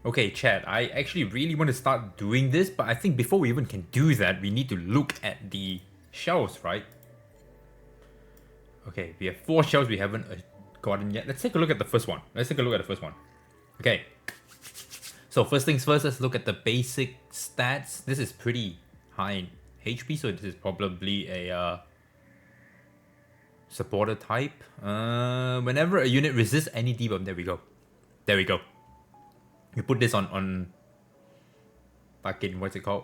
Okay, chat, I actually really want to start doing this, but I think before we even can do that, we need to look at the shells, right? Okay, we have 4 shells we haven't gotten yet. Let's take a look at the first one. Okay, so first things first, let's look at the basic stats. This is pretty high in HP, so this is probably a supporter type. Whenever a unit resists any debuff, there we go. You put this on fucking, what's it called?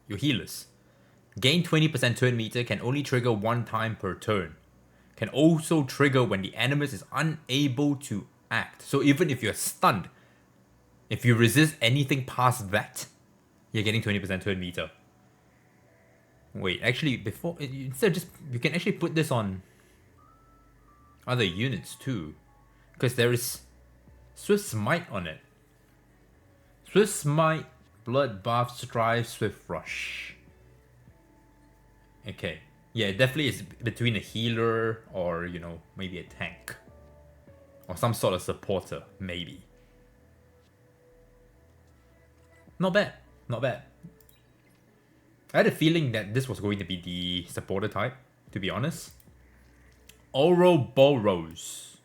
Your healers. Gain 20% turn meter, can only trigger 1 time per turn. Can also trigger when the animus is unable to act. So even if you're stunned, if you resist anything past that, you're getting 20% turn meter. Wait, actually, before, instead just, you can actually put this on other units too. Because there is Swift Smite on it. Swift Smite, Bloodbath, Strive, Swift Rush. Okay. Yeah, it definitely is between a healer or, you know, maybe a tank. Or some sort of supporter, maybe. Not bad. Not bad. I had a feeling that this was going to be the supporter type, to be honest. Ouroboros.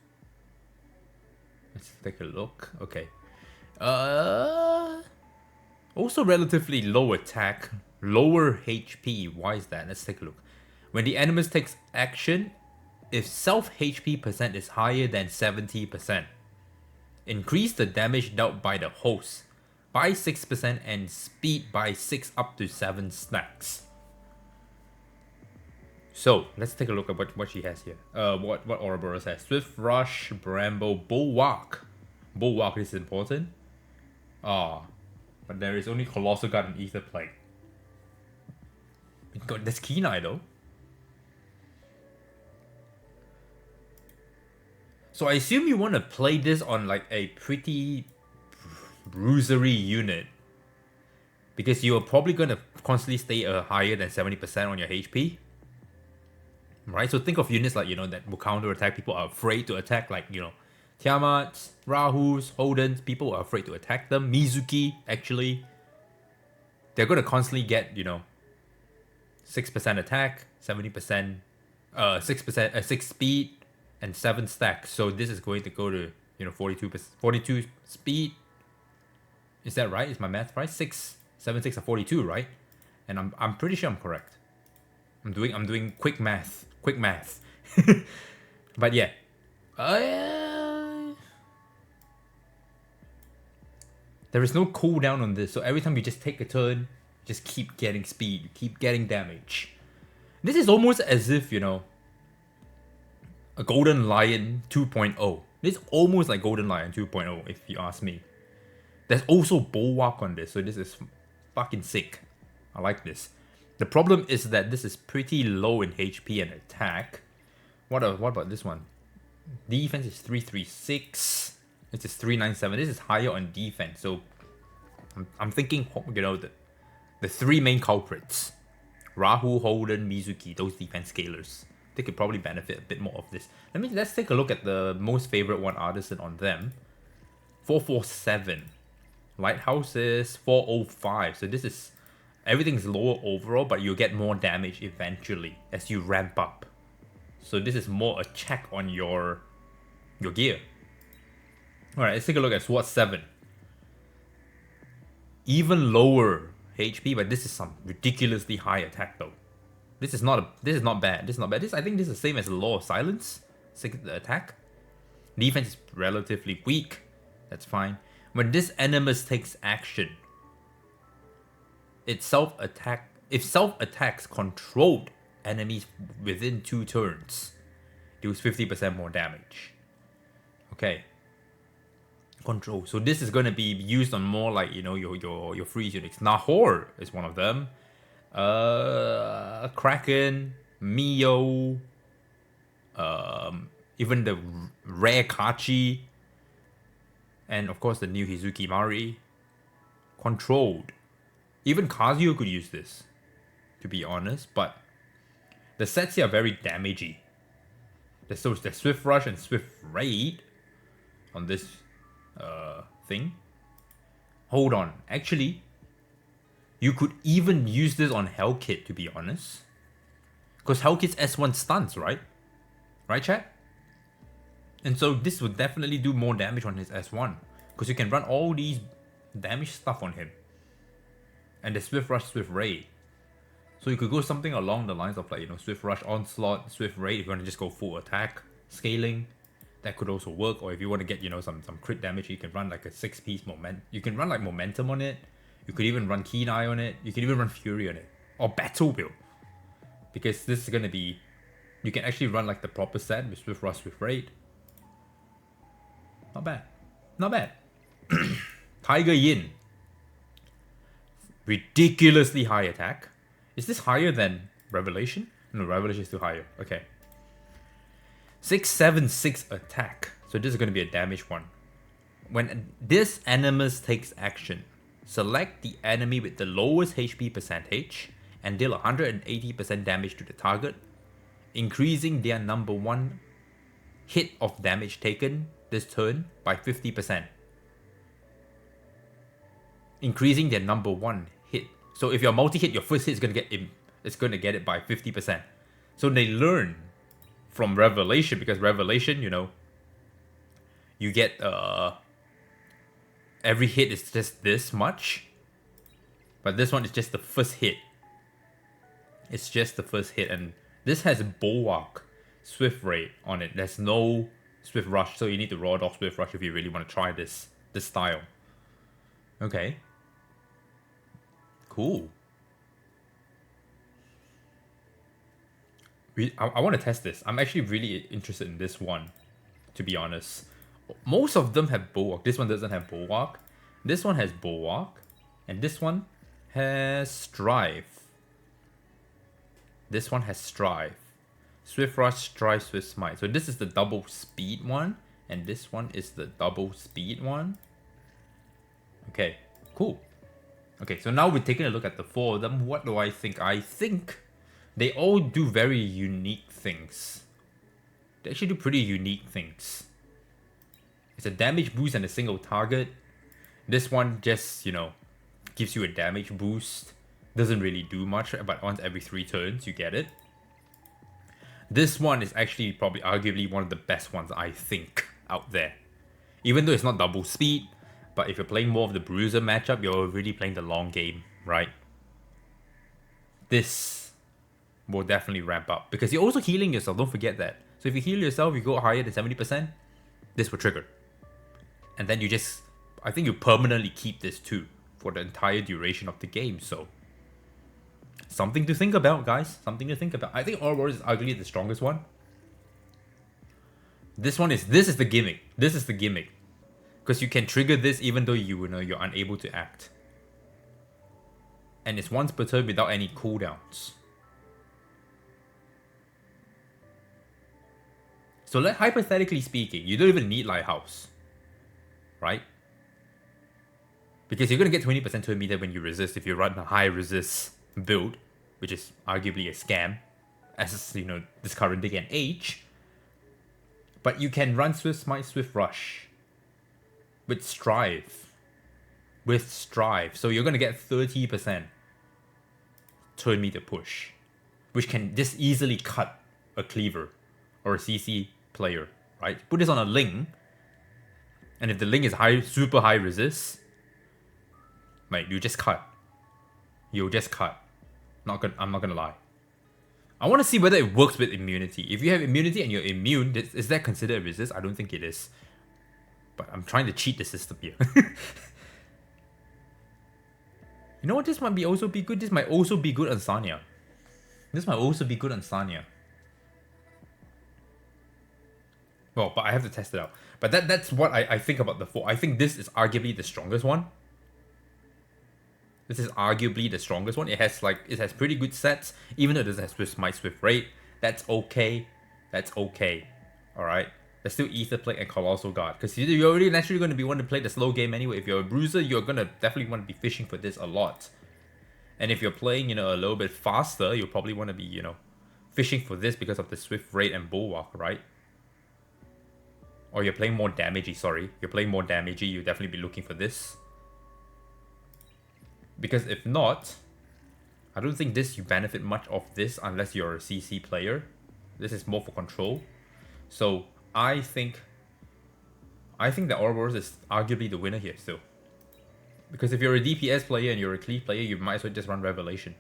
Let's take a look. Okay. Also relatively low attack, lower HP. Why is that? Let's take a look. When the animus takes action, if self HP percent is higher than 70%, increase the damage dealt by the host by 6% and speed by 6 up to 7 stacks. So let's take a look at what she has here. What Ouroboros has: Swift Rush, Bramble, Bulwark. Bulwark is important. But there is only Colossal Guard and Ether Plague. God, that's Keen Eye though. So I assume you want to play this on like a pretty bruisery unit, because you are probably going to constantly stay higher than 70% on your HP. Right? So think of units like, you know, that will counter attack. People are afraid to attack, like, you know, Tiamats, Rahus, Hodens. People are afraid to attack them. Mizuki, actually. They're going to constantly get, you know, 6% attack, 70%, 6%, 6 speed, and 7 stack. So this is going to go to, you know, 42 speed. Is that right? Is my math right? 6, 7, 6 are 42, right? And I'm pretty sure I'm correct. I'm doing quick math. But yeah. There is no cooldown on this, so every time you just take a turn, just keep getting speed, keep getting damage. This is almost as if, you know, a Golden Lion 2.0. This is almost like Golden Lion 2.0, if you ask me. There's also Bulwark on this, so this is fucking sick. I like this. The problem is that this is pretty low in HP and attack. What about this one? Defense is 336. This is 397. This is higher on defense. So I'm thinking, you know, the 3 main culprits: Rahu, Holden, Mizuki, those defense scalers. They could probably benefit a bit more of this. Let's take a look at the most favorite one artisan on them. 447. Lighthouse is 405. So this is, everything's lower overall, but you'll get more damage eventually as you ramp up. So this is more a check on your gear. Alright, let's take a look at SWAT 7. Even lower HP, but this is some ridiculously high attack though. This is not bad. I think this is the same as the Law of Silence. 6 attack. Defense is relatively weak. That's fine. When this animus takes action, if self-attacks controlled enemies within 2 turns, deals 50% more damage. Okay. Control. So this is going to be used on more like, you know, your freeze units. Nahor is one of them. Kraken, Mio, even the rare Kachi, and of course the new Hizuki Mari. Controlled. Even Kazuyo could use this, to be honest, but the sets here are very damagey. There's Swift Rush and Swift Raid on this thing. Hold on. Actually, you could even use this on Hellkit, to be honest. Because Hellkit's S1 stuns, right? Right, chat? And so this would definitely do more damage on his S1. Because you can run all these damage stuff on him. And the Swift Rush, Swift Raid. So you could go something along the lines of like, you know, Swift Rush, Onslaught, Swift Raid. If you want to just go full attack, scaling, that could also work. Or if you want to get, you know, some crit damage, you can run like a 6-piece moment. You can run like Momentum on it. You could even run Keen Eye on it. You can even run Fury on it. Or Battle Will. Because this is going to be... You can actually run like the proper set with Swift Rush, Swift Raid. Not bad. Not bad. Tiger Yin. Ridiculously high attack. Is this higher than Revelation? No, Revelation is too higher. Okay. 676 attack. So this is going to be a damage one. When this Animus takes action, select the enemy with the lowest HP percentage and deal 180% damage to the target, increasing their number 1 hit of damage taken this turn by 50%. Increasing their number 1 hit. So if you're multi-hit, your first hit is going to get it by 50%. So they learn from Revelation, because Revelation, you know, you get every hit is just this much. But this one is just the first hit. It's just the first hit, and this has Bulwark Swift Raid on it. There's no Swift Rush, so you need to Raw Dog Swift Rush if you really want to try this style. Okay. Cool. I want to test this. I'm actually really interested in this one, to be honest. Most of them have Bulwark. This one doesn't have Bulwark. This one has Bulwark. And this one has Strive. This one has Strive. Swift Rush, Strive, Swift Smite. So this is the double speed one. And this one is the double speed one. Okay, cool. Okay, so now we're taking a look at the 4 of them. What do I think? I think they all do very unique things. They actually do pretty unique things. It's a damage boost and a single target. This one just, you know, gives you a damage boost. Doesn't really do much, but once every 3 turns, you get it. This one is actually probably arguably one of the best ones, I think, out there. Even though it's not double speed, but if you're playing more of the Bruiser matchup, you're really playing the long game, right? This will definitely ramp up. Because you're also healing yourself, don't forget that. So if you heal yourself, you go higher than 70%, this will trigger. And then you just... I think you permanently keep this too, for the entire duration of the game, so... Something to think about, guys. Something to think about. I think Ouroboros is arguably the strongest one. This is the gimmick. This is the gimmick. Because you can trigger this even though you know you're unable to act. And it's once per turn without any cooldowns. So hypothetically speaking, you don't even need Lighthouse. Right? Because you're going to get 20% turn meter when you resist if you run a high resist build, which is arguably a scam, as you know, this current day and age. But you can run Swift Smite, Swift Rush with Strive. So you're going to get 30% turn meter push, which can just easily cut a cleaver or a CC player, right? Put this on a Ling, and if the Ling is super high resist, mate, you just cut. You'll just cut. I'm not gonna lie. I want to see whether it works with immunity. If you have immunity and you're immune, is that considered a resist? I don't think it is. But I'm trying to cheat the system here. You know what? This might also be good. This might also be good on Sanya. Well, but I have to test it out. But that's what I think about the 4. I think this is arguably the strongest one. This is arguably the strongest one. It has pretty good sets, even though it doesn't have Swift Smite, Swift Raid. That's okay. Alright. There's still Ether Plague and Colossal Guard. Because you're already naturally going to be wanting to play the slow game anyway. If you're a bruiser, you're going to definitely want to be fishing for this a lot. And if you're playing, you know, a little bit faster, you'll probably want to be, you know, fishing for this because of the Swift Raid and Bulwark, right? Or you're playing more damagey, sorry. You're playing more damagey, you'll definitely be looking for this. Because if not, I don't think you benefit much of this unless you're a CC player. This is more for control. So I think that Ouroboros is arguably the winner here still. Because if you're a DPS player and you're a cleave player, you might as well just run Revelation.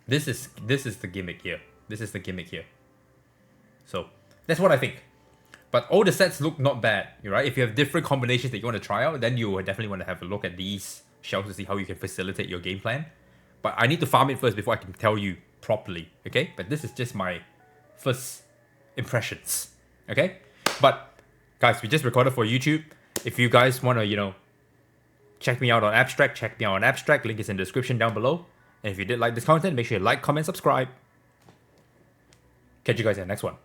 This is the gimmick here. This is the gimmick here. So that's what I think. But all the sets look not bad, right? If you have different combinations that you want to try out, then you will definitely want to have a look at these shells to see how you can facilitate your game plan. But I need to farm it first before I can tell you properly, okay? But this is just my first impressions, okay? But guys, we just recorded for YouTube. If you guys want to, check me out on Abstract, check me out on Abstract. Link is in the description down below. And if you did like this content, make sure you like, comment, subscribe. Catch you guys in the next one.